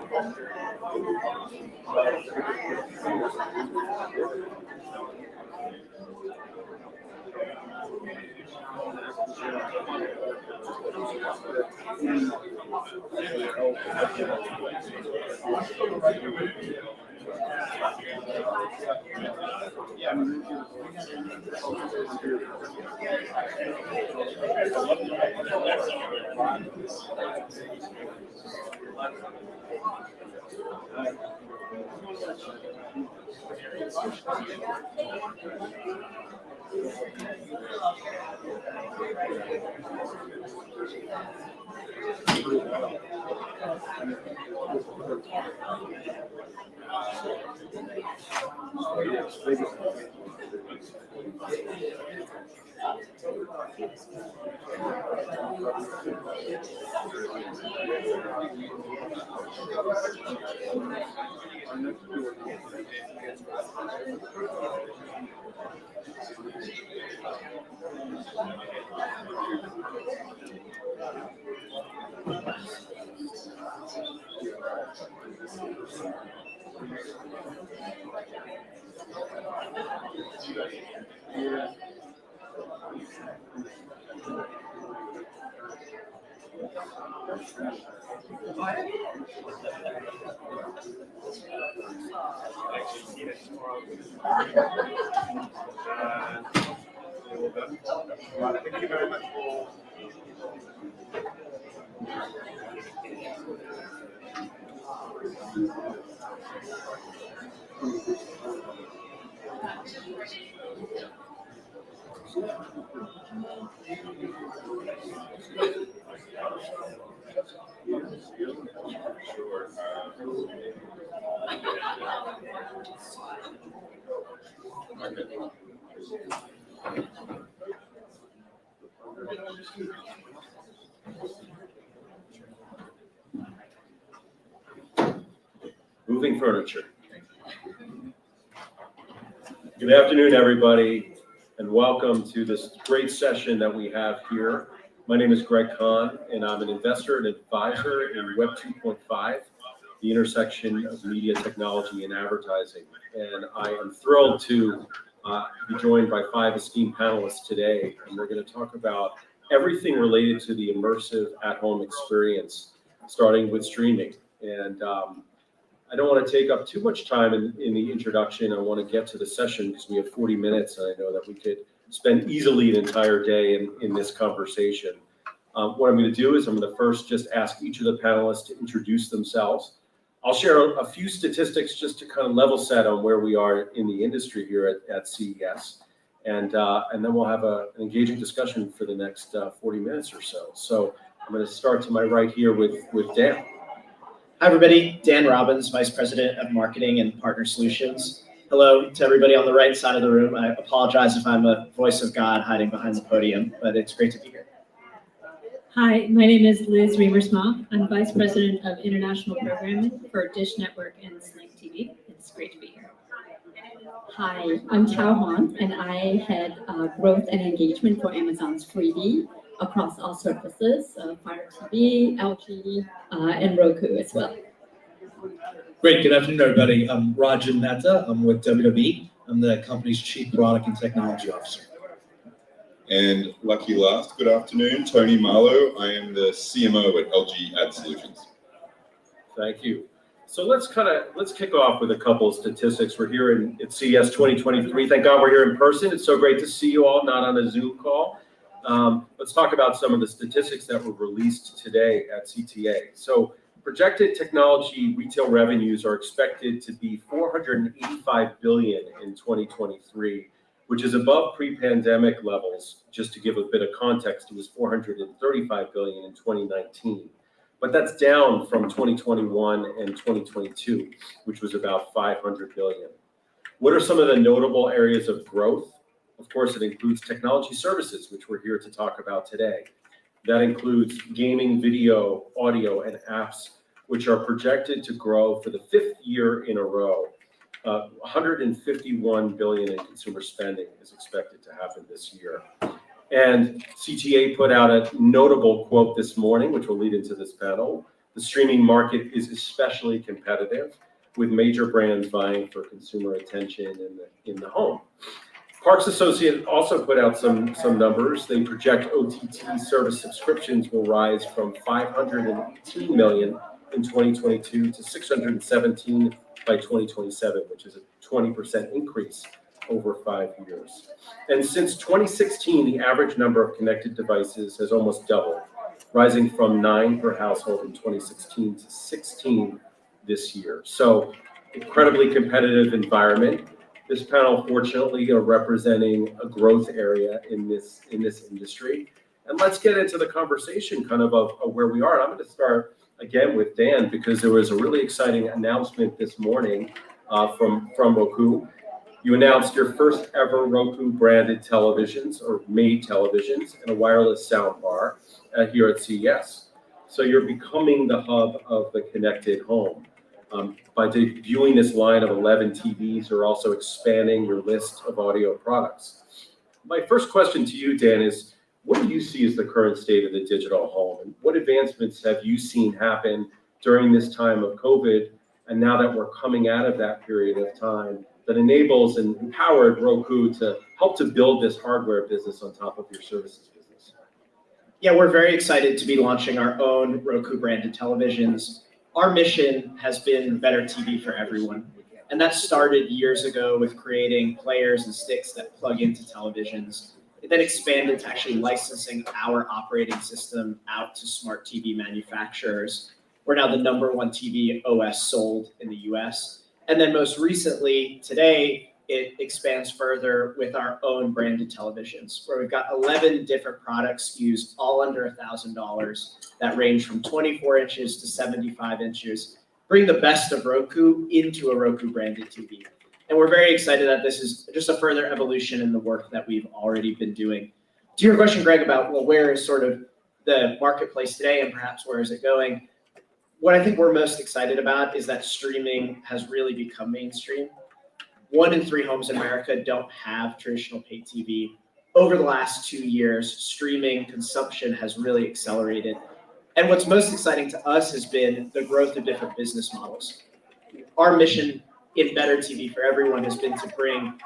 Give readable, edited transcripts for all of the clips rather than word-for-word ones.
Thank you very much. Moving furniture. Good afternoon, everybody, and welcome to this great session that we have here. My name is Greg Kahn, and I'm an investor and advisor in Web 2.5, the intersection of media technology and advertising. And I am thrilled to be joined by 5 esteemed panelists today, and we're going to talk about everything related to the immersive at-home experience, starting with streaming. And I don't want to take up too much time in the introduction. I want to get to the session because we have 40 minutes, and I know that we could spend easily an entire day in this conversation. What I'm going to do is I'm going to first just ask each of the panelists to introduce themselves. I'll share a few statistics just to kind of level set on where we are in the industry here at CES. And then we'll have an engaging discussion for the next 40 minutes or so. So I'm going to start to my right here with Dan. Hi, everybody. Dan Robbins, Vice President of Marketing and Partner Solutions. Hello to everybody on the right side of the room. I apologize if I'm a voice of God hiding behind the podium, but it's great to be here. Hi, my name is Liz Reamersma. I'm Vice President of International Programming for Dish Network and Sling TV. It's great to be here. Hi, I'm Chao Huan, and I head growth and engagement for Amazon's 3D across all surfaces, Fire TV, LG, and Roku as well. Great, good afternoon, everybody. I'm Rajan Mehta. I'm with WWE. I'm the company's Chief Product and Technology Officer. And lucky last, good afternoon, Tony Marlowe. I am the CMO at LG Ad Solutions. Thank you. So let's kick off with a couple of statistics. We're here at CES 2023. Thank God we're here in person. It's so great to see you all, not on a Zoom call. Let's talk about some of the statistics that were released today at CTA. So projected technology retail revenues are expected to be $485 billion in 2023, which is above pre-pandemic levels. Just to give a bit of context, it was $435 billion in 2019. But that's down from 2021 and 2022, which was about $500 billion. What are some of the notable areas of growth? Of course, it includes technology services, which we're here to talk about today. That includes gaming, video, audio, and apps, which are projected to grow for the 5th year in a row. 151 billion in consumer spending is expected to happen this year. And CTA put out a notable quote this morning, which will lead into this panel. The streaming market is especially competitive, with major brands vying for consumer attention in the home. Parks Associates also put out some numbers. They project OTT service subscriptions will rise from 518 million in 2022 to 617 by 2027, which is a 20% increase over 5 years. And since 2016, the average number of connected devices has almost doubled, rising from 9 per household in 2016 to 16 this year. So incredibly competitive environment. This panel, fortunately, are representing a growth area in this industry. And let's get into the conversation of where we are. And I'm going to start again with Dan, because there was a really exciting announcement this morning from Roku. You announced your first ever Roku branded televisions, or made televisions, and a wireless sound bar here at CES. So you're becoming the hub of the connected home. By debuting this line of 11 TVs, you're also expanding your list of audio products. My first question to you, Dan, is what do you see as the current state of the digital home? And what advancements have you seen happen during this time of COVID, and now that we're coming out of that period of time, that enables and empowered Roku to help to build this hardware business on top of your services business? Yeah, we're very excited to be launching our own Roku branded televisions. Our mission has been better TV for everyone. And that started years ago with creating players and sticks that plug into televisions. It then expanded to actually licensing our operating system out to smart TV manufacturers. We're now the #1 TV OS sold in the US. And then most recently, today, it expands further with our own branded televisions, where we've got 11 different product SKUs, all under $1,000, that range from 24 inches to 75 inches. Bring the best of Roku into a Roku branded TV. And we're very excited that this is just a further evolution in the work that we've already been doing. To your question, Greg, about, well, where is sort of the marketplace today and perhaps where is it going? What I think we're most excited about is that streaming has really become mainstream. 1 in 3 homes in America don't have traditional paid TV. Over the last 2 years, streaming consumption has really accelerated. And what's most exciting to us has been the growth of different business models. Our mission in Better TV for Everyone has been to bring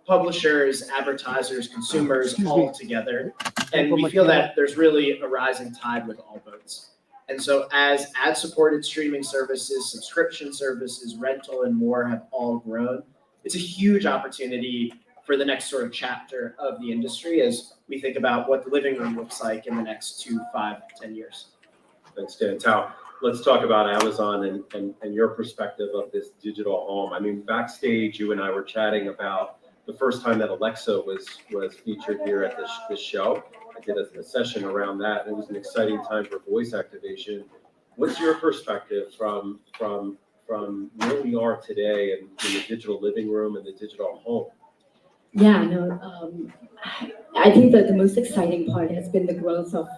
publishers, advertisers, consumers all together. And we feel that there's really a rising tide with all boats. And so as ad-supported streaming services, subscription services, rental, and more have all grown, it's a huge opportunity for the next sort of chapter of the industry as we think about what the living room looks like in the next 2, 5, 10 years. Thanks, Dan. Tao, let's talk about Amazon and your perspective of this digital home. I mean, backstage, you and I were chatting about the first time that Alexa was featured here at this show. I did a session around that. It was an exciting time for voice activation. What's your perspective from where we are today in the digital living room and the digital home? Yeah, no, I think that the most exciting part has been the growth of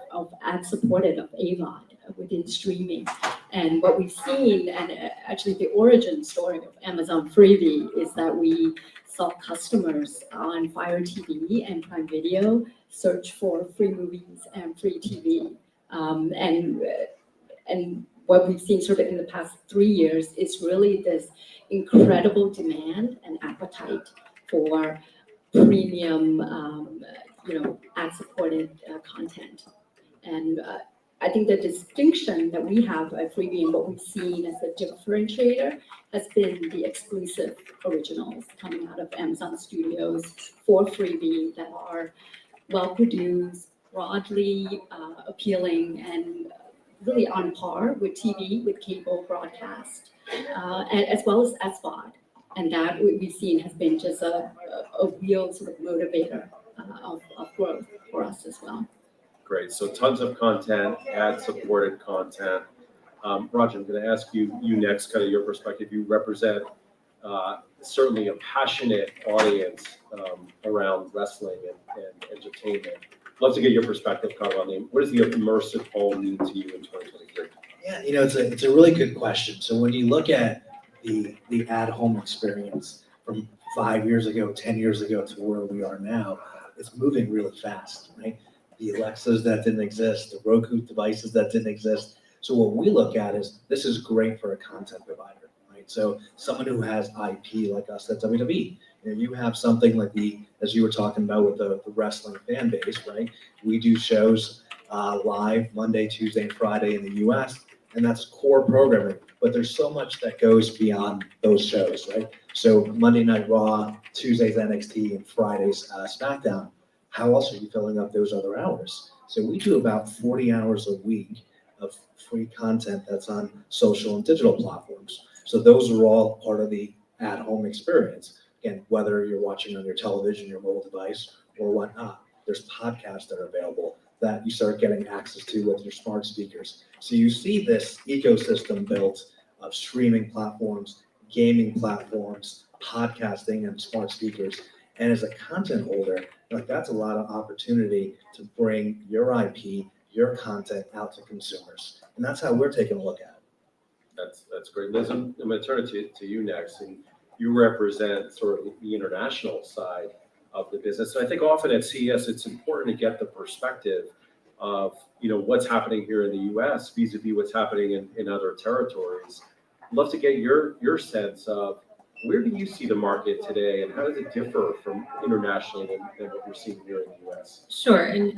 ad-supported, of AVOD within streaming. And what we've seen, and actually the origin story of Amazon Freevee, is that we saw customers on Fire TV and Prime Video search for free movies and free TV. And what we've seen sort of in the past 3 years is really this incredible demand and appetite for premium, ad-supported content. And I think the distinction that we have at Freevee and what we've seen as a differentiator has been the exclusive originals coming out of Amazon Studios for Freevee that are well-produced, broadly appealing, and really on par with TV, with cable broadcast, as well as SVOD. And that we've seen has been just a real sort of motivator of growth for us as well. Great. So tons of content, ad-supported content. Roger, I'm going to ask you next, kind of your perspective. You represent certainly a passionate audience around wrestling and entertainment. Love to get your perspective, Carl, on what does the immersive home mean to you in 2023? Yeah, it's a really good question. So when you look at the at-home experience from 5 years ago, 10 years ago to where we are now, it's moving really fast, right? The Alexas that didn't exist, the Roku devices that didn't exist. So what we look at is this is great for a content provider, right? So someone who has IP like us at WWE, you have something like as you were talking about with the wrestling fan base, right? We do shows live Monday, Tuesday, and Friday in the US, and that's core programming. But there's so much that goes beyond those shows, right? So Monday Night Raw, Tuesdays NXT, and Fridays SmackDown. How else are you filling up those other hours? So we do about 40 hours a week of free content that's on social and digital platforms. So those are all part of the at-home experience. Again, whether you're watching on your television, your mobile device, or whatnot, there's podcasts that are available that you start getting access to with your smart speakers. So you see this ecosystem built of streaming platforms, gaming platforms, podcasting, and smart speakers. And as a content holder, like that's a lot of opportunity to bring your IP, your content out to consumers. And that's how we're taking a look at it. That's great. Liz, I'm going to turn it to you next. And you represent sort of the international side of the business. So I think often at CES, it's important to get the perspective of, what's happening here in the US vis-a-vis what's happening in other territories. I'd love to get your sense of where do you see the market today and how does it differ from internationally than what we're seeing here in the US? Sure. And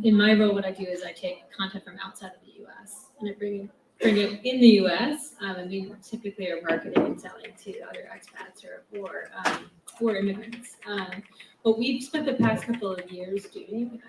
in my role, what I do is I take content from outside of the US and I bring it in the US. And we typically are marketing and selling to other expats or immigrants. What we've spent the past couple of years doing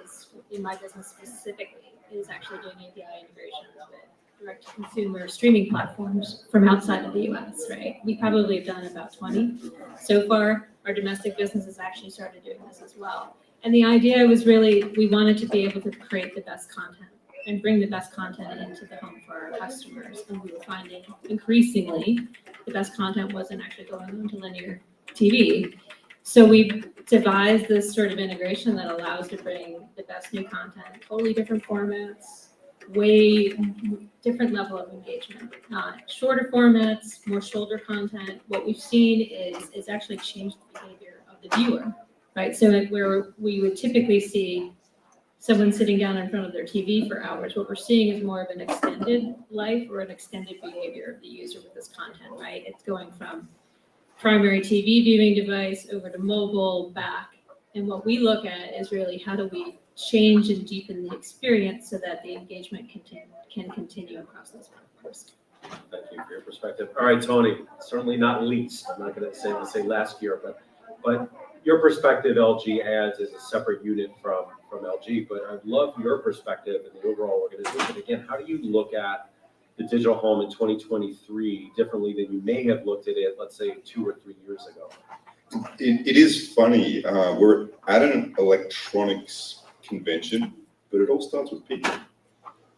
is, in my business specifically, is actually doing API integrations with direct-to-consumer streaming platforms from outside of the US, right? We probably have done about 20 so far. Our domestic business has actually started doing this as well. And the idea was really, we wanted to be able to create the best content and bring the best content into the home for our customers. And we were finding increasingly the best content wasn't actually going onto linear TV. So we devised this sort of integration that allows to bring the best new content, totally different formats, way different level of engagement, shorter formats, more shoulder content. What we've seen is actually changed the behavior of the viewer, right? So where we would typically see someone sitting down in front of their TV for hours, what we're seeing is more of an extended life or an extended behavior of the user with this content, right? It's going from primary TV viewing device over to mobile, back. And what we look at is really how do we change and deepen the experience so that the engagement can continue across those platforms. Thank you for your perspective. All right, Tony, certainly not least. I'm not going to say last year, but your perspective, LG Ads is a separate unit from LG, but I'd love your perspective in the overall organization. Again, how do you look at the digital home in 2023 differently than you may have looked at it, let's say 2 or 3 years ago? It is funny. We're at an electronics convention, but it all starts with people.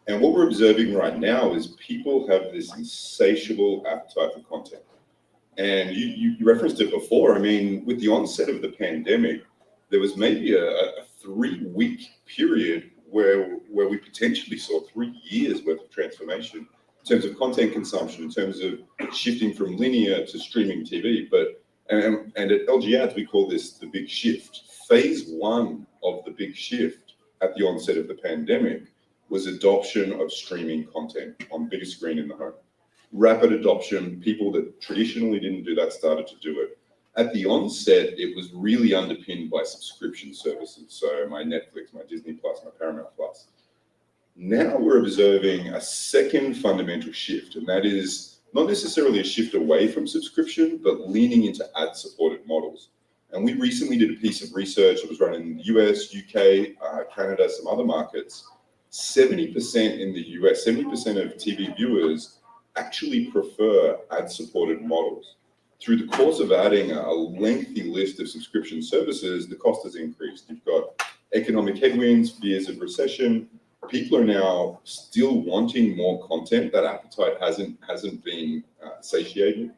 And what we're observing right now is people have this insatiable appetite for content. And you referenced it before. I mean, with the onset of the pandemic, there was maybe a 3-week period where we potentially saw 3 years worth of transformation in terms of content consumption, in terms of shifting from linear to streaming TV. And at LG Ads, we call this the big shift. Phase 1 of the big shift at the onset of the pandemic was adoption of streaming content on bigger screen in the home. Rapid adoption, people that traditionally didn't do that started to do it. At the onset, it was really underpinned by subscription services. So my Netflix, my Disney Plus, my Paramount Plus. Now we're observing a second fundamental shift, and that is not necessarily a shift away from subscription, but leaning into ad-supported models. And we recently did a piece of research that was run in the US, UK, Canada, some other markets. 70% in the US, 70% of TV viewers actually prefer ad-supported models. Through the course of adding a lengthy list of subscription services, the cost has increased. You've got economic headwinds, fears of recession. People are now still wanting more content. That appetite hasn't been satiated,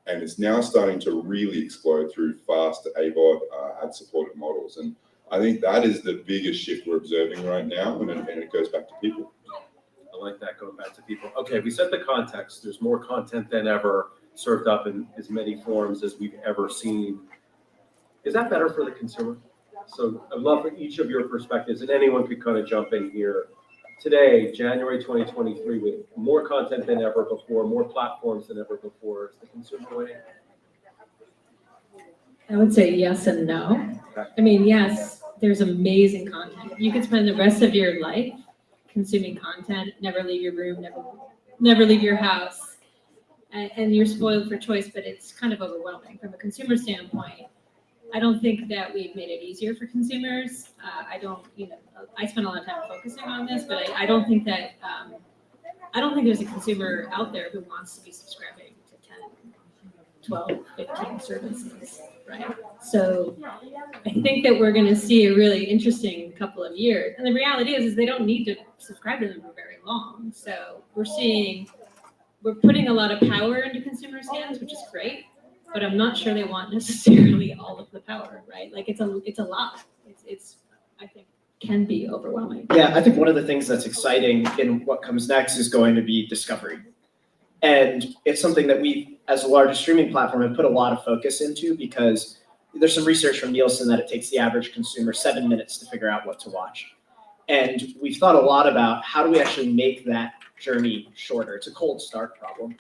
and it's now starting to really explode through fast AVOD ad-supported models. And I think that is the biggest shift we're observing right now, and it goes back to people. I like that, going back to people. Okay, we set the context. There's more content than ever served up in as many forms as we've ever seen. Is that better for the consumer? So I'd love for each of your perspectives, and anyone could kind of jump in here. today, January 2023, with more content than ever before, more platforms than ever before, is the consumer winning? I would say yes and no. I mean, yes, there's amazing content. You could spend the rest of your life consuming content, never leave your room, never leave your house, and you're spoiled for choice, but it's kind of overwhelming. From a consumer standpoint, I don't think that we've made it easier for consumers. I don't, I spend a lot of time focusing on this, but I don't think that, I don't think there's a consumer out there who wants to be subscribing to 10, 12, 15 services, right? So I think that we're going to see a really interesting couple of years. And the reality is they don't need to subscribe to them for very long. So we're putting a lot of power into consumers' hands, which is great, but I'm not sure they want necessarily all of the power, right? Like it's a lot. It's I think can be overwhelming. Yeah, I think one of the things that's exciting in what comes next is going to be discovery. And it's something that we, as the largest streaming platform, have put a lot of focus into because there's some research from Nielsen that it takes the average consumer 7 minutes to figure out what to watch. And we've thought a lot about how do we actually make that journey shorter. It's a cold start problem.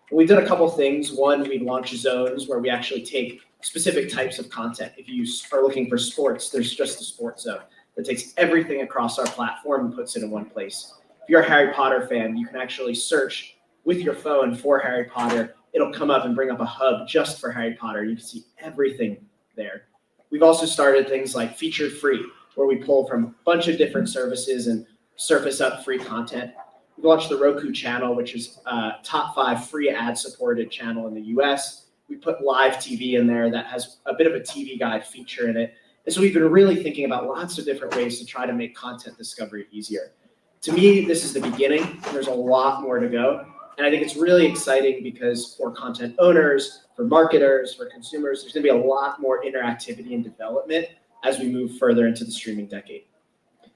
And we've done a couple things. One, we launched zones where we actually take specific types of content. If you are looking for sports, there's just a sports zone that takes everything across our platform and puts it in one place. If you're a Harry Potter fan, you can actually search with your phone for Harry Potter. It'll come up and bring up a hub just for Harry Potter. You can see everything there. We've also started things like Featured Free, where we pull from a bunch of different services and surface up free content. We've launched the Roku channel, which is a top 5 free ad-supported channel in the US. We put live TV in there that has a bit of a TV guide feature in it. And so we've been really thinking about lots of different ways to try to make content discovery easier. To me, this is the beginning. There's a lot more to go. And I think it's really exciting because for content owners, for marketers, for consumers, there's going to be a lot more interactivity and development as we move further into the streaming decade.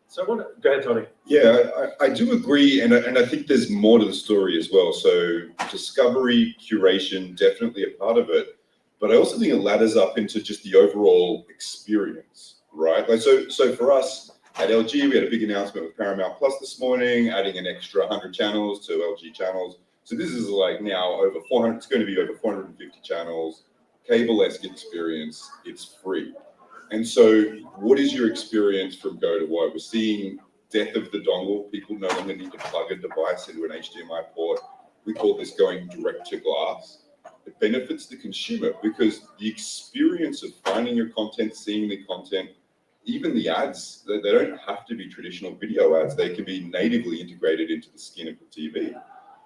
So I want to, go ahead, Tony. Yeah, I do agree, and I think there's more to the story as well. So discovery, curation, definitely a part of it, but I also think it ladders up into just the overall experience, right? Like so for us at LG, we had a big announcement with Paramount Plus this morning, adding an extra 100 channels to LG channels. So this is like now over 400. It's going to be over 450 channels, cable-esque experience. It's free. And so what is your experience from go to what? We're seeing death of the dongle. People no longer need to plug a device into an HDMI port. We call this going direct to glass. It benefits the consumer because the experience of finding your content, seeing the content, even the ads, they don't have to be traditional video ads. They can be natively integrated into the skin of the TV.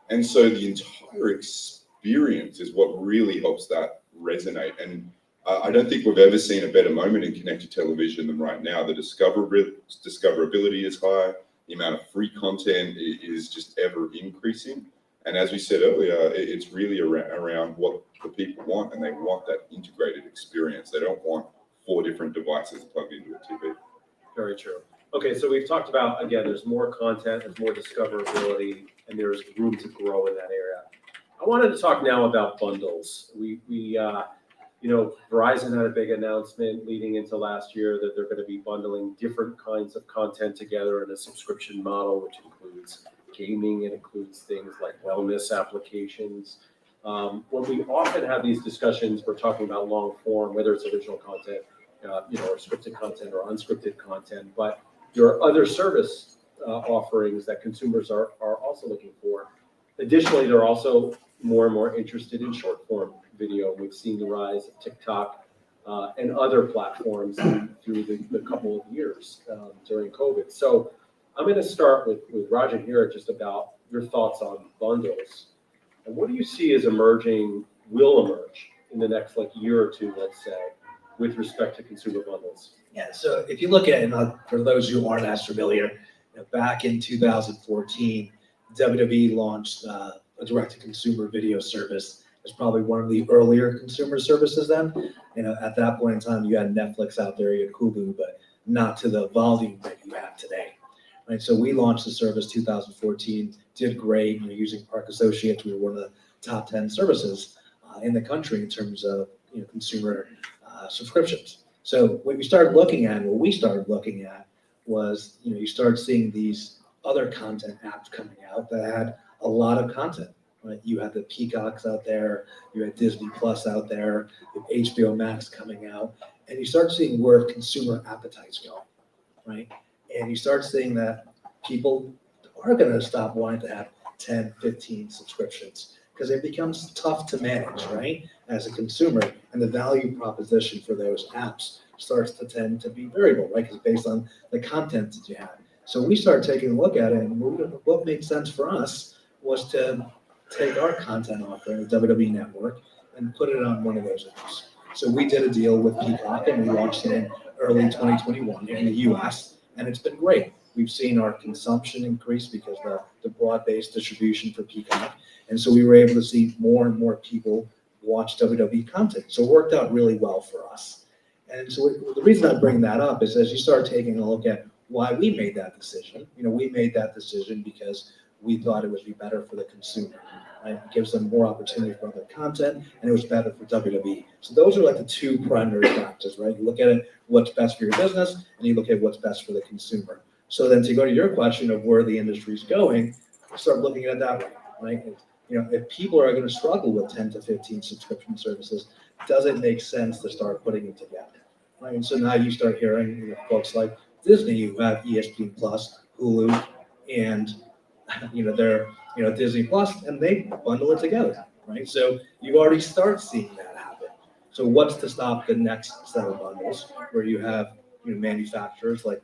And so the entire experience is what really helps that resonate. And I don't think we've ever seen a better moment in connected television than right now. The discoverability is high. The amount of free content is just ever increasing. And as we said earlier, it's really around what the people want, and they want that integrated experience. They don't want 4 different devices plugged into a TV. Very true. Okay, so we've talked about, again, there's more content, there's more discoverability, and there's room to grow in that area. I wanted to talk now about bundles. Verizon had a big announcement leading into last year that they're going to be bundling different kinds of content together in a subscription model, which includes gaming, it includes things like wellness applications. When we often have these discussions, we're talking about long form, whether it's original content, or scripted content or unscripted content, but there are other service offerings that consumers are also looking for. Additionally, they're also more and more interested in short form video. We've seen the rise of TikTok and other platforms through the couple of years during COVID. So I'm going to start with Rajan here just about your thoughts on bundles. And what do you see as will emerge in the next year or two, let's say, with respect to consumer bundles? Yeah, so if you look at it, for those who aren't as familiar, back in 2014, WWE launched a direct-to-consumer video service. It's probably one of the earlier consumer services then. At that point in time, you had Netflix out there, you had Hulu, but not to the volume that you have today. Right, so we launched the service 2014, did great. Using Park Associates, we were one of the top 10 services in the country in terms of consumer subscriptions. So what we started looking at was you start seeing these other content apps coming out that had a lot of content. Right? You had the Peacocks out there, you had Disney Plus out there, you have HBO Max coming out, and you start seeing where consumer appetites go, right? And you start seeing that people are going to stop wanting to have 10, 15 subscriptions because it becomes tough to manage, right? As a consumer, and the value proposition for those apps starts to tend to be variable, right? Because based on the content that you have. So we started taking a look at it, and what made sense for us was to take our content offering, the WWE Network, and put it on one of those apps. So we did a deal with Peacock, and we launched it in early 2021 in the US, and it's been great. We've seen our consumption increase because the broad-based distribution for Peacock, and so we were able to see more and more people watch WWE content. So it worked out really well for us. And so the reason I bring that up is as you start taking a look at why we made that decision, we made that decision because we thought it would be better for the consumer. Right? It gives them more opportunity for other content, and it was better for WWE. So those are like the two primary factors, right? You look at it, what's best for your business, and you look at what's best for the consumer. So then to go to your question of where the industry is going, start looking at it that way, right? If people are going to struggle with 10 to 15 subscription services, does it make sense to start putting them together, right? And so now you start hearing folks like Disney who have ESPN Plus, Hulu, and they're Disney Plus, and they bundle it together, right? So you already start seeing that happen. So what's to stop the next set of bundles where you have manufacturers like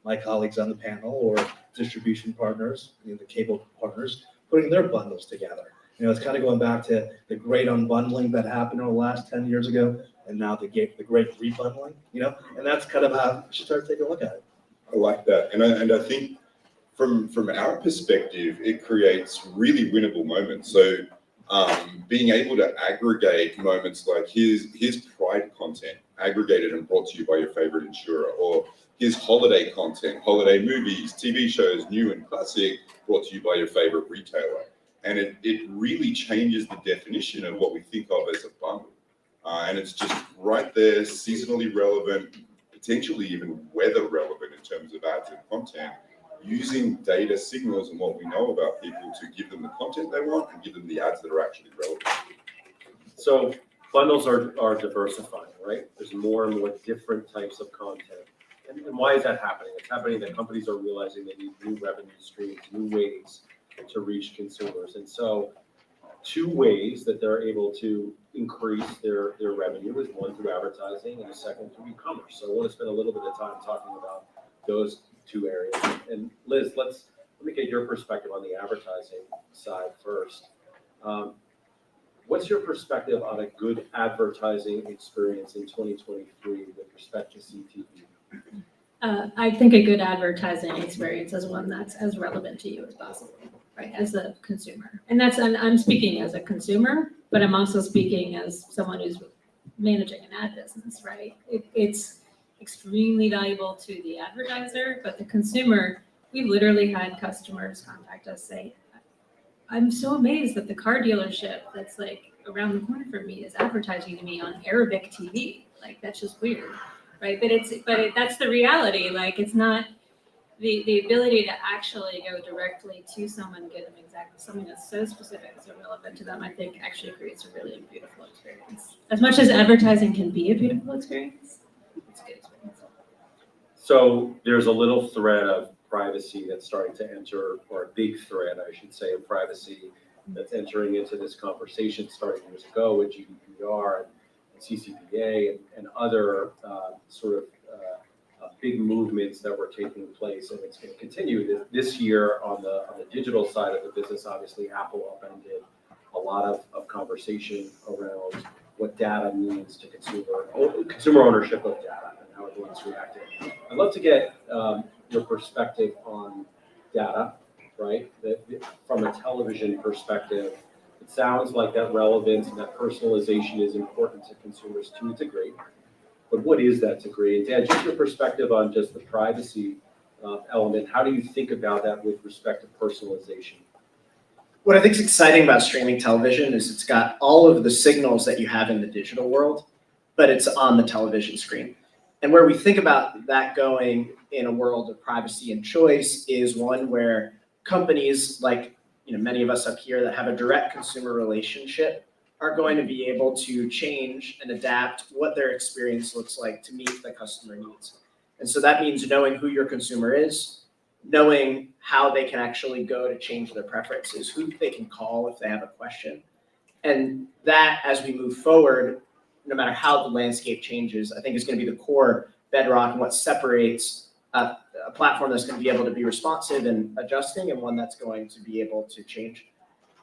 my colleagues on the panel or distribution partners, the cable partners, putting their bundles together. It's kind of going back to the great unbundling that happened over the last 10 years ago, and now the great rebundling, and that's kind of how you should start taking a look at it. I like that. And I think from our perspective, it creates really winnable moments. So being able to aggregate moments like here's Pride content aggregated and brought to you by your favorite insurer, or here's holiday content, holiday movies, TV shows, new and classic, brought to you by your favorite retailer. And it really changes the definition of what we think of as a bundle. And it's just right there, seasonally relevant, potentially even weather relevant in terms of ads and content, using data signals and what we know about people to give them the content they want and give them the ads that are actually relevant. So bundles are diversifying, right? There's more and more different types of content. And why is that happening? It's happening that companies are realizing they need new revenue streams, new ways to reach consumers. And so two ways that they're able to increase their revenue is one through advertising and the second through e-commerce. So I want to spend a little bit of time talking about those two areas. And Liz, let me get your perspective on the advertising side first. What's your perspective on a good advertising experience in 2023 with respect to CTV? I think a good advertising experience is one that's as relevant to you as possible, right? As a consumer. And I'm speaking as a consumer, but I'm also speaking as someone who's managing an ad business, right? It's extremely valuable to the advertiser, but the consumer, we've literally had customers contact us say, I'm so amazed that the car dealership that's like around the corner from me is advertising to me on Arabic TV. Like, that's just weird, right? But that's the reality. Like, it's not the ability to actually go directly to someone, get them exactly something that's so specific, so relevant to them, I think actually creates a really beautiful experience. As much as advertising can be a beautiful experience, it's a good experience. So there's a little thread of privacy that's starting to enter, or a big thread, I should say, of privacy that's entering into this conversation starting years ago with GDPR and CCPA and other big movements that were taking place, and it's going to continue this year on the digital side of the business. Obviously, Apple upended a lot of conversation around what data means to consumer ownership of data and how everyone's reacting. I'd love to get your perspective on data, right? From a television perspective, it sounds like that relevance and that personalization is important to consumers to a degree. But what is that degree? And Dan, just your perspective on just the privacy element, how do you think about that with respect to personalization? What I think is exciting about streaming television is it's got all of the signals that you have in the digital world, but it's on the television screen. And where we think about that going in a world of privacy and choice is one where companies like many of us up here that have a direct consumer relationship are going to be able to change and adapt what their experience looks like to meet the customer needs. And so that means knowing who your consumer is, knowing how they can actually go to change their preferences, who they can call if they have a question. And that, as we move forward, no matter how the landscape changes, I think is going to be the core bedrock and what separates a platform that's going to be able to be responsive and adjusting and one that's going to be able to change.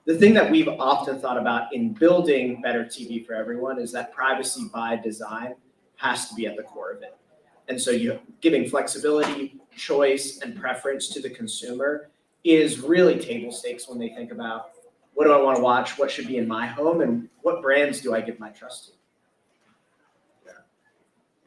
The thing that we've often thought about in building better TV for everyone is that privacy by design has to be at the core of it. And so giving flexibility, choice, and preference to the consumer is really table stakes when they think about what do I want to watch, what should be in my home, and what brands do I give my trust to.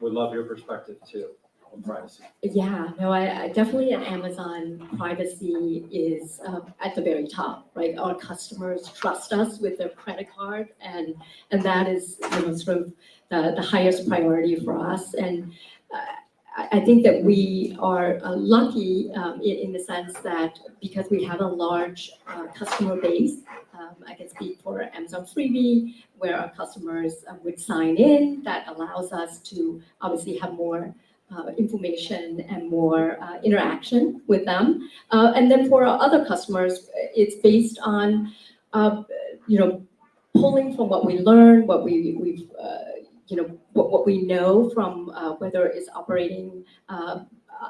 Would love your perspective too on privacy. Yeah, no, I definitely at Amazon, privacy is at the very top, right? Our customers trust us with their credit card, and that is sort of the highest priority for us. And I think that we are lucky in the sense that because we have a large customer base, I can speak for Amazon Freebie, where our customers would sign in. That allows us to obviously have more information and more interaction with them. And then for our other customers, it's based on pulling from what we learn, what we've what we know from whether it's operating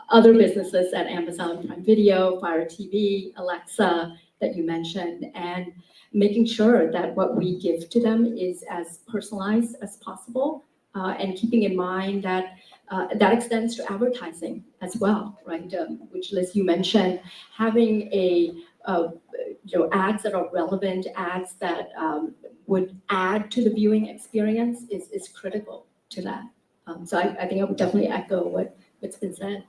other businesses at Amazon Prime Video, Fire TV, Alexa that you mentioned, and making sure that what we give to them is as personalized as possible, and keeping in mind that that extends to advertising as well, right? Which, as you mentioned, having ads that are relevant, ads that would add to the viewing experience is critical to that. So I think I would definitely echo what's been said.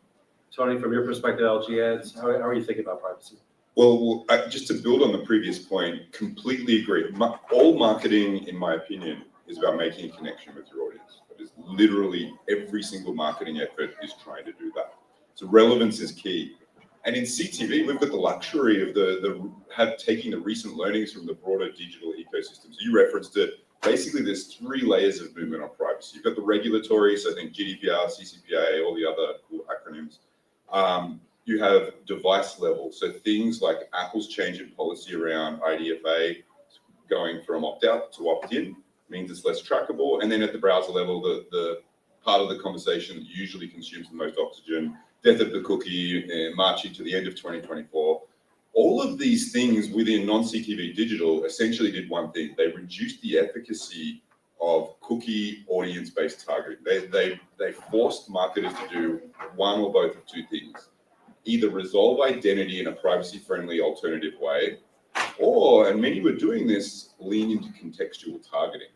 Tony, from your perspective, LG ads, how are you thinking about privacy? Well, just to build on the previous point, completely agree. All marketing, in my opinion, is about making a connection with your audience. It is literally every single marketing effort is trying to do that. So relevance is key. And in CTV, we've got the luxury of taking the recent learnings from the broader digital ecosystem. So you referenced it. Basically, there's 3 layers of movement on privacy. You've got the regulatory, so I think GDPR, CCPA, all the other cool acronyms. You have device level, so things like Apple's change in policy around IDFA going from opt-out to opt-in means it's less trackable. And then at the browser level, the part of the conversation that usually consumes the most oxygen, death of the cookie, marching to the end of 2024. All of these things within non-CTV digital essentially did one thing. They reduced the efficacy of cookie audience-based targeting. They forced marketers to do one or both of 2 things. Either resolve identity in a privacy-friendly alternative way, or, and many were doing this, lean into contextual targeting.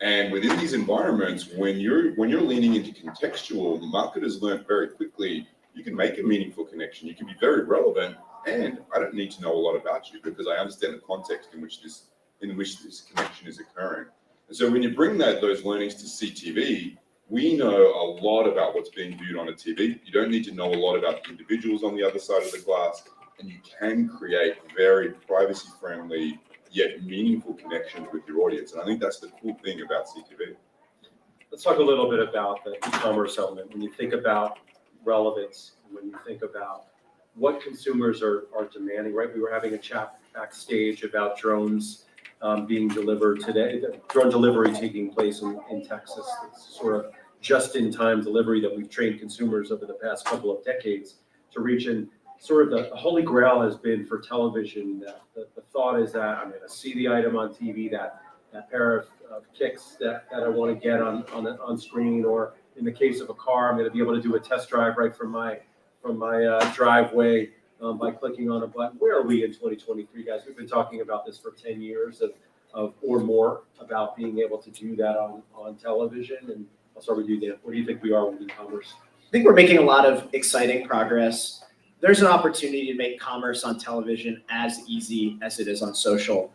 And within these environments, when you're leaning into contextual, marketers learned very quickly, you can make a meaningful connection. You can be very relevant, and I don't need to know a lot about you because I understand the context in which this connection is occurring. And so when you bring those learnings to CTV, we know a lot about what's being viewed on a TV. You don't need to know a lot about the individuals on the other side of the glass, and you can create very privacy-friendly yet meaningful connections with your audience. And I think that's the cool thing about CTV. Let's talk a little bit about the e-commerce element. When you think about relevance, when you think about what consumers are demanding, right? We were having a chat backstage about drones being delivered today, the drone delivery taking place in Texas. It's sort of just-in-time delivery that we've trained consumers over the past couple of decades to reach. And sort of the holy grail has been for television that the thought is that I'm going to see the item on TV, that pair of kicks that I want to get on screen, or in the case of a car, I'm going to be able to do a test drive right from my driveway by clicking on a button. Where are we in 2023, guys? We've been talking about this for 10 years or more about being able to do that on television. And I'll start with you, Dan. Where do you think we are with e-commerce? I think we're making a lot of exciting progress. There's an opportunity to make commerce on television as easy as it is on social.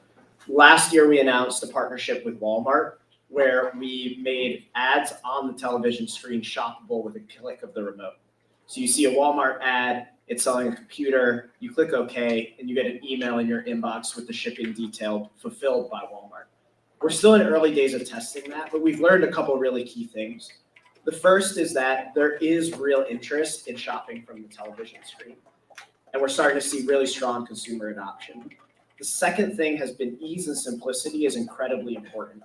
Last year, we announced a partnership with Walmart where we made ads on the television screen shoppable with a click of the remote. So you see a Walmart ad, it's selling a computer, you click OK, and you get an email in your inbox with the shipping detail fulfilled by Walmart. We're still in early days of testing that, but we've learned a couple really key things. The first is that there is real interest in shopping from the television screen, and we're starting to see really strong consumer adoption. The second thing has been ease and simplicity is incredibly important.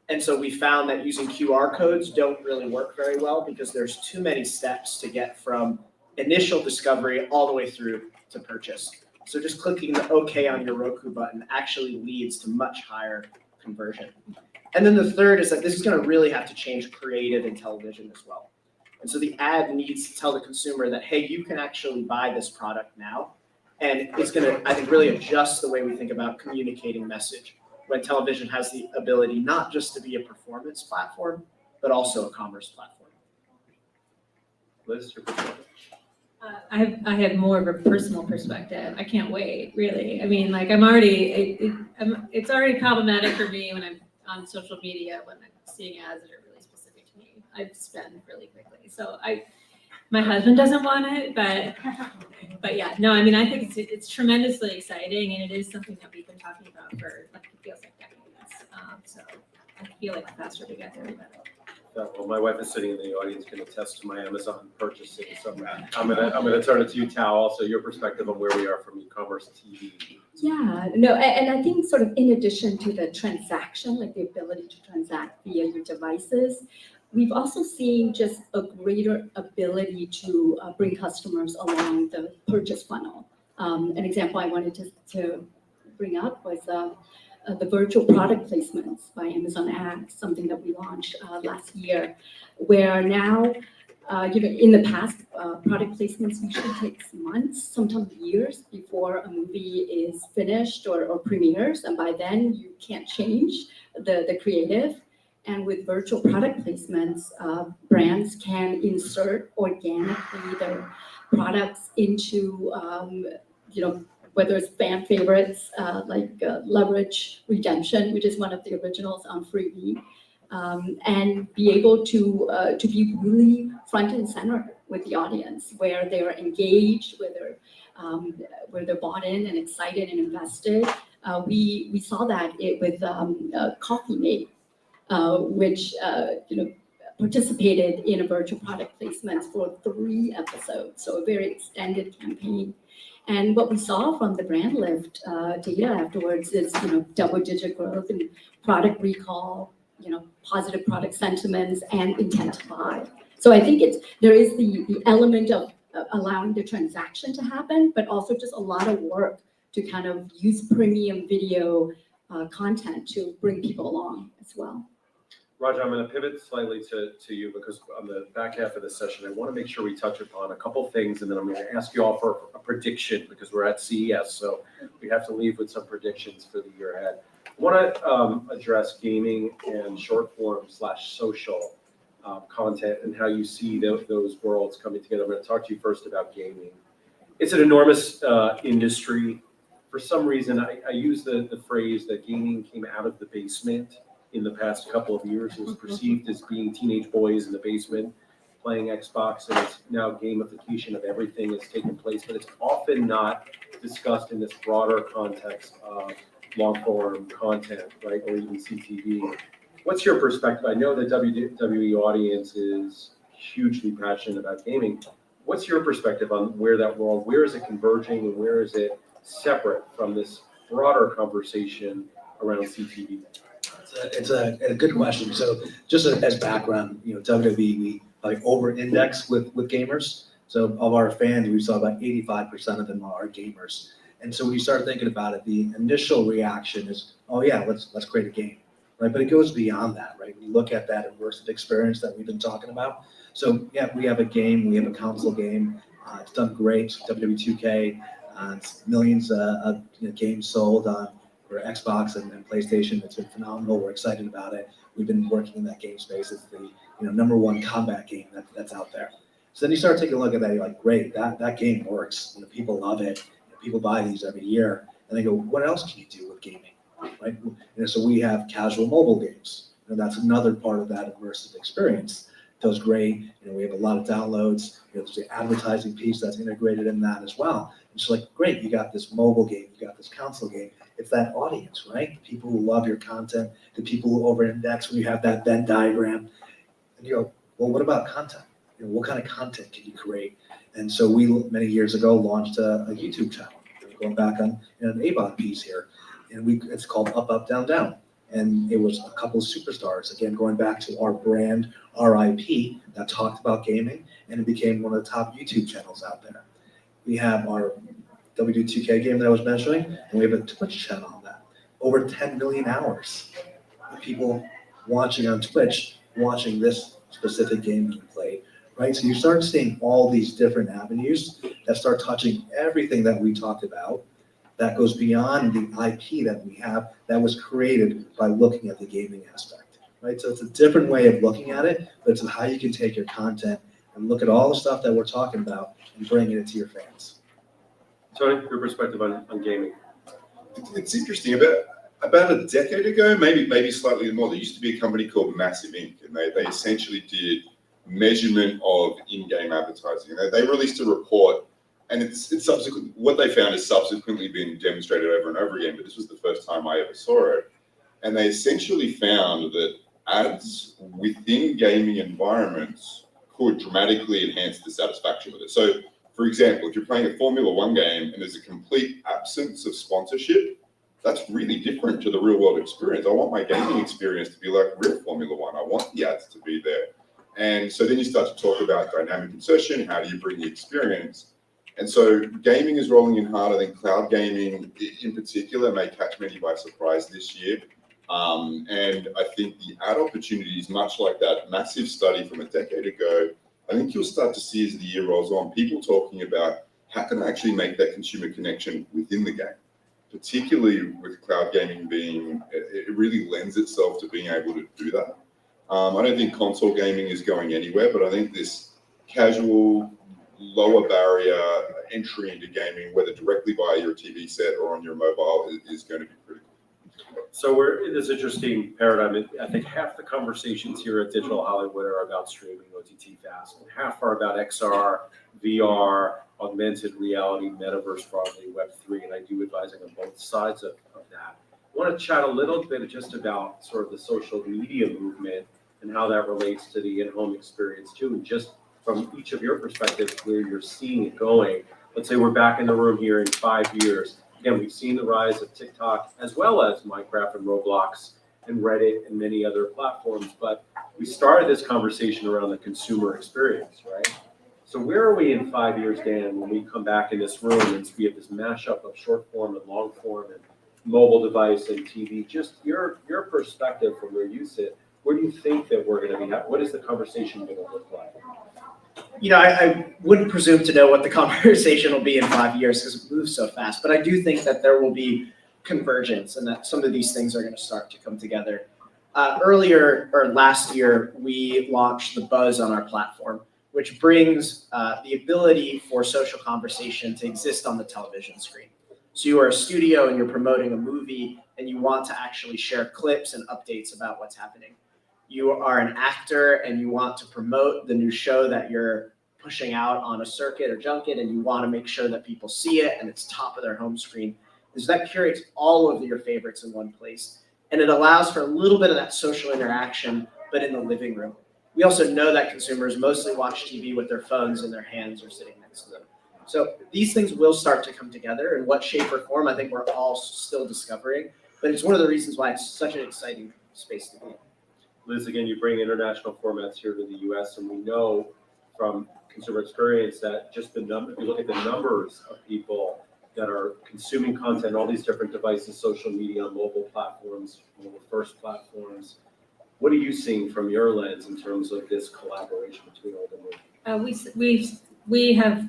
And so we found that using QR codes don't really work very well because there's too many steps to get from initial discovery all the way through to purchase. So just clicking the OK on your Roku button actually leads to much higher conversion. And then the third is that this is going to really have to change creative in television as well. And so the ad needs to tell the consumer that, hey, you can actually buy this product now. And it's going to, I think, really adjust the way we think about communicating message when television has the ability not just to be a performance platform, but also a commerce platform. Liz, your perspective? I have more of a personal perspective. I can't wait, really. I mean, like I'm already, it's already problematic for me when I'm on social media, when I'm seeing ads that are really specific to me. I spend really quickly. So my husband doesn't want it, but yeah, no, I mean, I think it's tremendously exciting, and it is something that we've been talking about for like it feels like decades. So I feel like the faster we get there, the better. Well, my wife is sitting in the audience, can attest to my Amazon purchasing. So I'm gonna turn it to you, Tao. Also, your perspective on where we are from e-commerce TV. Yeah, no, and I think sort of in addition to the transaction, like the ability to transact via your devices, we've also seen just a greater ability to bring customers along the purchase funnel. An example I wanted to bring up was the virtual product placements by Amazon Ads, something that we launched last year, where now, in the past, product placements usually takes months, sometimes years before a movie is finished or premieres, and by then you can't change the creative. And with virtual product placements, brands can insert organically their products into, whether it's fan favorites like Leverage Redemption, which is one of the originals on Freebie, and be able to be really front and center with the audience, where they're engaged, where they're bought in and excited and invested. We saw that with Coffee Mate, which participated in a virtual product placement for 3 episodes, so a very extended campaign. And what we saw from the brand lift data afterwards is, double-digit growth in product recall, positive product sentiments, and intent to buy. So I think there is the element of allowing the transaction to happen, but also just a lot of work to kind of use premium video content to bring people along as well. Roger, I'm going to pivot slightly to you because on the back half of this session, I want to make sure we touch upon a couple things, and then I'm going to ask you all for a prediction because we're at CES, so we have to leave with some predictions for the year ahead. I want to address gaming and short form / social content and how you see those worlds coming together. I'm going to talk to you first about gaming. It's an enormous industry. For some reason, I use the phrase that gaming came out of the basement in the past couple of years. It was perceived as being teenage boys in the basement playing Xbox, and it's now gamification of everything has taken place, but it's often not discussed in this broader context of long-form content, right, or even CTV. What's your perspective? I know the WWE audience is hugely passionate about gaming. What's your perspective on where is it converging, and where is it separate from this broader conversation around CTV? It's a good question. So just as background, WWE, we over-index with gamers. So of our fans, we saw about 85% of them are gamers. And so when you start thinking about it, the initial reaction is, oh yeah, let's create a game, right? But it goes beyond that, right? When you look at that immersive experience that we've been talking about. So yeah, we have a game, we have a console game. It's done great. WWE 2K, it's millions of games sold for Xbox and PlayStation. It's been phenomenal. We're excited about it. We've been working in that game space. It's the number one combat game that's out there. So then you start taking a look at that. You're like, great, that game works. People love it. People buy these every year, and they go, what else can you do with gaming, right? So we have casual mobile games. And that's another part of that immersive experience. It does great. We have a lot of downloads. There's the advertising piece that's integrated in that as well. It's like, great, you got this mobile game, you got this console game. It's that audience, right? The people who love your content, the people who over-index when you have that Venn diagram. And you go, well, what about content? What kind of content can you create? And so we, many years ago, launched a YouTube channel. Going back on an AVOD piece here. And it's called Up, Up, Down, Down. And it was a couple of superstars, again, going back to our brand, our IP, that talked about gaming, and it became one of the top YouTube channels out there. We have our W2K game that I was mentioning, and we have a Twitch channel on that. Over 10 million hours of people watching on Twitch, watching this specific game being played, right? So you start seeing all these different avenues that start touching everything that we talked about that goes beyond the IP that we have that was created by looking at the gaming aspect, right? So it's a different way of looking at it, but it's how you can take your content and look at all the stuff that we're talking about and bring it into your fans. Tony, your perspective on gaming? It's interesting. About a decade ago, maybe slightly more, there used to be a company called Immersive Inc. And they essentially did measurement of in-game advertising. They released a report, and it's subsequent. What they found has subsequently been demonstrated over and over again, but this was the first time I ever saw it. And they essentially found that ads within gaming environments could dramatically enhance the satisfaction with it. So, for example, if you're playing a Formula One game and there's a complete absence of sponsorship, that's really different to the real world experience. I want my gaming experience to be like real Formula One. I want the ads to be there. And so then you start to talk about dynamic insertion. How do you bring the experience? And so gaming is rolling in hard. I think cloud gaming in particular may catch many by surprise this year. And I think the ad opportunity is much like that massive study from a decade ago. I think you'll start to see as the year rolls on, people talking about how can I actually make that consumer connection within the game, particularly with cloud gaming being, it really lends itself to being able to do that. I don't think console gaming is going anywhere, but I think this casual, lower barrier entry into gaming, whether directly via your TV set or on your mobile, is going to be critical. So we're in this interesting paradigm. I think half the conversations here at Digital Hollywood are about streaming, OTT fast, and half are about XR, VR, augmented reality, metaverse broadly, Web3, and I do advising on both sides of that. I want to chat a little bit just about sort of the social media movement and how that relates to the in-home experience too, and just from each of your perspectives where you're seeing it going. Let's say we're back in the room here in 5 years. Again, we've seen the rise of TikTok as well as Minecraft and Roblox and Reddit and many other platforms, but we started this conversation around the consumer experience, right? So where are we in 5 years, Dan, when we come back in this room and we have this mashup of short form and long form and mobile device and TV? Just your perspective from where you sit, where do you think that we're going to be at? What is the conversation going to look like? I wouldn't presume to know what the conversation will be in 5 years because it moves so fast, but I do think that there will be convergence and that some of these things are going to start to come together. Last year, we launched the Buzz on our platform, which brings the ability for social conversation to exist on the television screen. So you are a studio and you're promoting a movie and you want to actually share clips and updates about what's happening. You are an actor and you want to promote the new show that you're pushing out on a circuit or junket, and you want to make sure that people see it and it's top of their home screen. So that curates all of your favorites in one place. And it allows for a little bit of that social interaction, but in the living room. We also know that consumers mostly watch TV with their phones in their hands or sitting next to them. So these things will start to come together. In what shape or form, I think we're all still discovering, but it's one of the reasons why it's such an exciting space to be in. Liz, again, you bring international formats here to the US, and we know from consumer experience that just if you look at the numbers of people that are consuming content, all these different devices, social media, mobile platforms, mobile first platforms, what are you seeing from your lens in terms of this collaboration between all the movies? We have,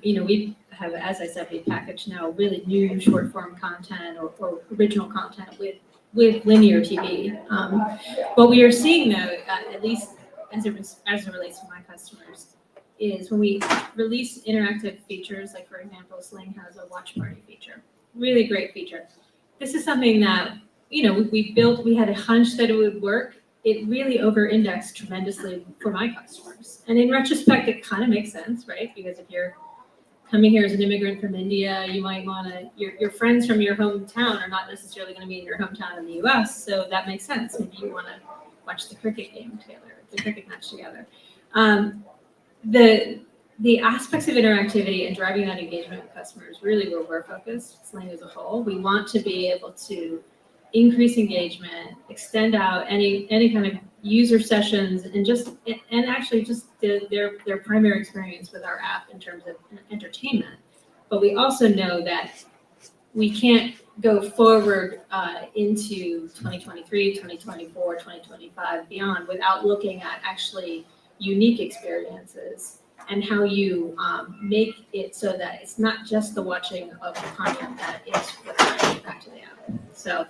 as I said, we package now really new short form content or original content with linear TV. What we are seeing though, at least as it relates to my customers, is when we release interactive features, like for example, Sling has a watch party feature, really great feature. This is something that, we built, we had a hunch that it would work, it really over-indexed tremendously for my customers. And in retrospect, it kind of makes sense, right? Because if you're coming here as an immigrant from India, you might want to, your friends from your hometown are not necessarily going to be in your hometown in the US, so that makes sense. Maybe you want to watch the cricket game together, the cricket match together. The aspects of interactivity and driving that engagement with customers really where we're focused, Slang as a whole. We want to be able to increase engagement, extend out any kind of user sessions, and actually just their primary experience with our app in terms of entertainment. But we also know that we can't go forward into 2023, 2024, 2025, beyond without looking at actually unique experiences and how you make it so that it's not just the watching of the content that is returning back to the app. So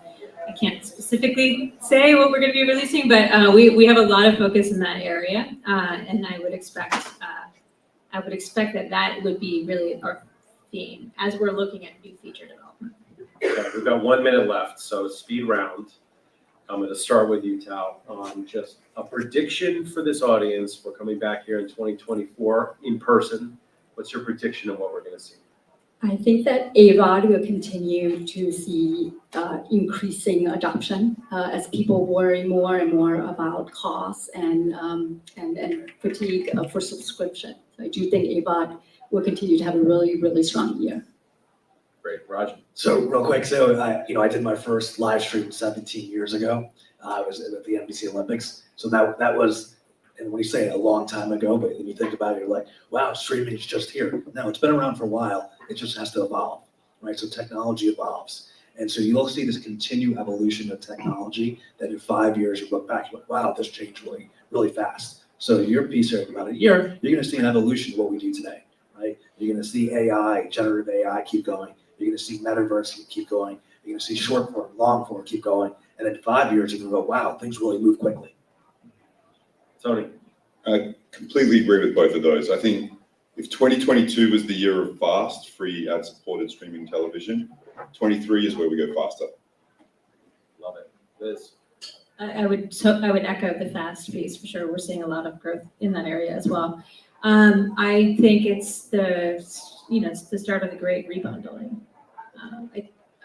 I can't specifically say what we're going to be releasing, but we have a lot of focus in that area, and I would expect that would be really our theme as we're looking at new feature development. Okay, we've got 1 minute left, so speed round. I'm going to start with you, Tal, on just a prediction for this audience. We're coming back here in 2024 in person. What's your prediction of what we're going to see? I think that AVOD will continue to see increasing adoption as people worry more and more about costs and fatigue for subscription. So I do think AVOD will continue to have a really, really strong year. Great, Roger. So real quick, so I did my first live stream 17 years ago. I was at the NBC Olympics. So that was, and when you say a long time ago, but when you think about it, you're like, wow, streaming is just here. No, it's been around for a while. It just has to evolve, right? So technology evolves. And so you'll see this continued evolution of technology that in 5 years you look back, you're like, wow, this changed really, really fast. So your piece here in about a year, you're gonna see an evolution of what we do today, right? You're gonna see AI, generative AI keep going. You're gonna see metaverse keep going. You're gonna see short form, long form keep going. And in 5 years, you're gonna go, wow, things really move quickly. Tony. I completely agree with both of those. I think if 2022 was the year of fast, free ad-supported streaming television, 23 is where we go faster. Love it. Liz. I would echo the fast piece for sure. We're seeing a lot of growth in that area as well. I think it's the start of the great rebundling.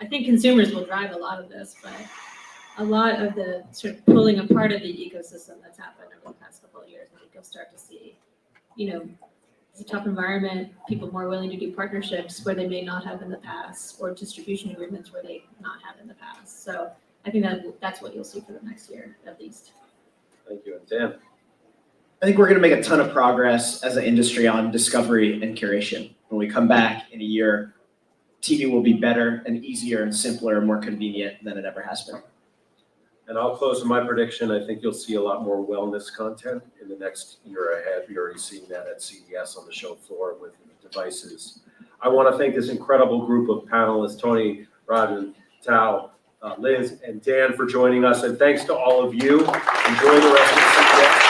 I think consumers will drive a lot of this, but a lot of the sort of pulling apart of the ecosystem that's happened over the past couple of years, I think you'll start to see, it's a tough environment, people more willing to do partnerships where they may not have in the past, or distribution agreements where they not have in the past. So I think that's what you'll see for the next year, at least. Thank you. And Dan. I think we're going to make a ton of progress as an industry on discovery and curation. When we come back in a year, TV will be better and easier and simpler and more convenient than it ever has been. And I'll close with my prediction. I think you'll see a lot more wellness content in the next year ahead. You're already seeing that at CES on the show floor with devices. I want to thank this incredible group of panelists, Tony, Rajan, Tal, Liz, and Dan for joining us. And thanks to all of you. Enjoy the rest of CES.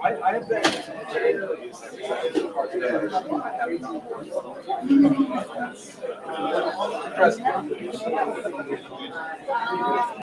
I have been